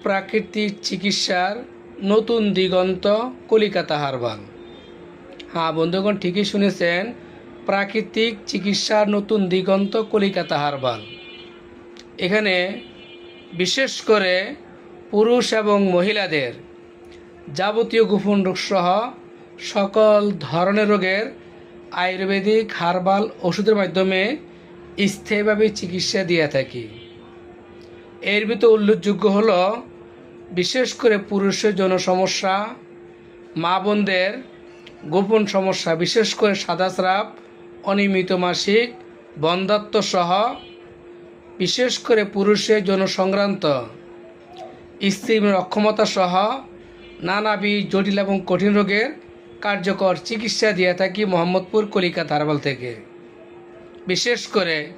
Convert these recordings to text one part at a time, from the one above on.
প্রাকৃতিক চিকিৎসার নতুন দিগন্ত কলিকাতা হার্বাল। হ্যাঁ বন্ধুগণ, ঠিকই শুনেছেন, প্রাকৃতিক চিকিৎসার নতুন দিগন্ত কলিকাতা হার্বাল। এখানে বিশেষ করে পুরুষ এবং মহিলাদের যাবতীয় গোপন রোগসহ সকল ধরনের রোগের আয়ুর্বেদিক হার্বাল ওষুধের মাধ্যমে স্থায়ীভাবে চিকিৎসা দিয়ে থাকি। এর ভিতরে উল্লেখযোগ্য হলো বিশেষ করে পুরুষের যৌন সমস্যা, মা বোনদের গোপন সমস্যা, বিশেষ করে সাদাস্রাব, অনিয়মিত মাসিক, বন্ধ্যাত্ব সহ বিশেষ করে পুরুষের যৌন সংক্রান্ত স্ত্রীর অক্ষমতা সহ নানাবিধ জটিল এবং কঠিন রোগের কার্যকর চিকিৎসা দিয়ে থাকি মোহাম্মদপুর কলিকাতা হার্বাল থেকে। বিশেষ করে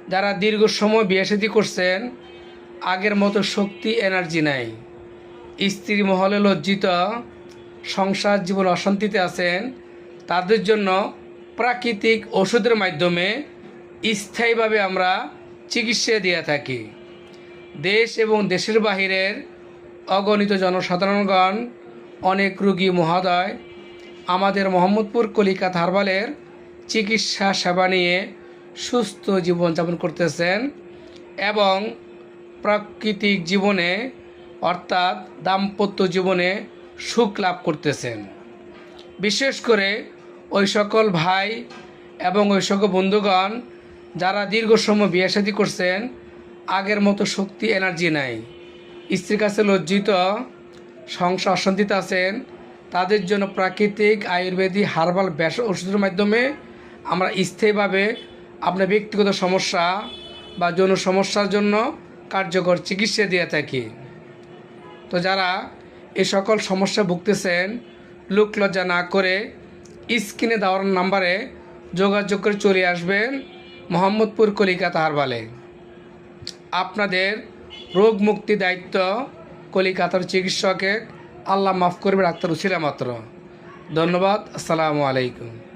যারা দীর্ঘ সময় বিয়ে-শাদী করছেন, আগের মতো শক্তি এনার্জি নাই, স্ত্রী মহলে লজ্জিত, সংসার জীবন অশান্তিতে আছেন, তাদের জন্য প্রাকৃতিক ওষুধের মাধ্যমে স্থায়ীভাবে আমরা চিকিৎসা দিয়ে থাকি। দেশ এবং দেশের বাহিরের অগণিত জনসাধারণগণ, অনেক রোগী মহোদয় আমাদের মোহাম্মদপুর কলিকাতা হার্বালের চিকিৎসা সেবা নিয়ে সুস্থ জীবনযাপন করতেছেন এবং প্রাকৃতিক জীবনে অর্থাৎ দাম্পত্য জীবনে সুখ লাভ করতেছেন। বিশেষ করে ওই সকল ভাই এবং ওই সকল বন্ধুগণ যারা দীর্ঘ সময় বিয়ে-শাদী করছেন, আগের মতো শক্তি এনার্জি নাই, স্ত্রীর কাছে লজ্জিত, সংসার অশান্তিতে আছেন, তাদের জন্য প্রাকৃতিক আয়ুর্বেদিক হার্বাল ওষুধের মাধ্যমে আমরা স্থায়ীভাবে আপনার ব্যক্তিগত সমস্যা বা যৌন সমস্যার জন্য কার্যকর চিকিৎসা দিয়ে থাকি। তো যারা এই সকল সমস্যা ভুগতেছেন, লোক লজ্জা না করে স্ক্রিনে দেওয়ার নাম্বারে যোগাযোগ করে চলে আসবেন মোহাম্মদপুর কলিকাতা হার্বালে। আপনাদের রোগ মুক্তি দায়িত্ব কলিকাতার চিকিৎসকে আল্লাহ মাফ করবে, ডাক্তার উছিলা মাত্র। ধন্যবাদ। আসসালামু আলাইকুম।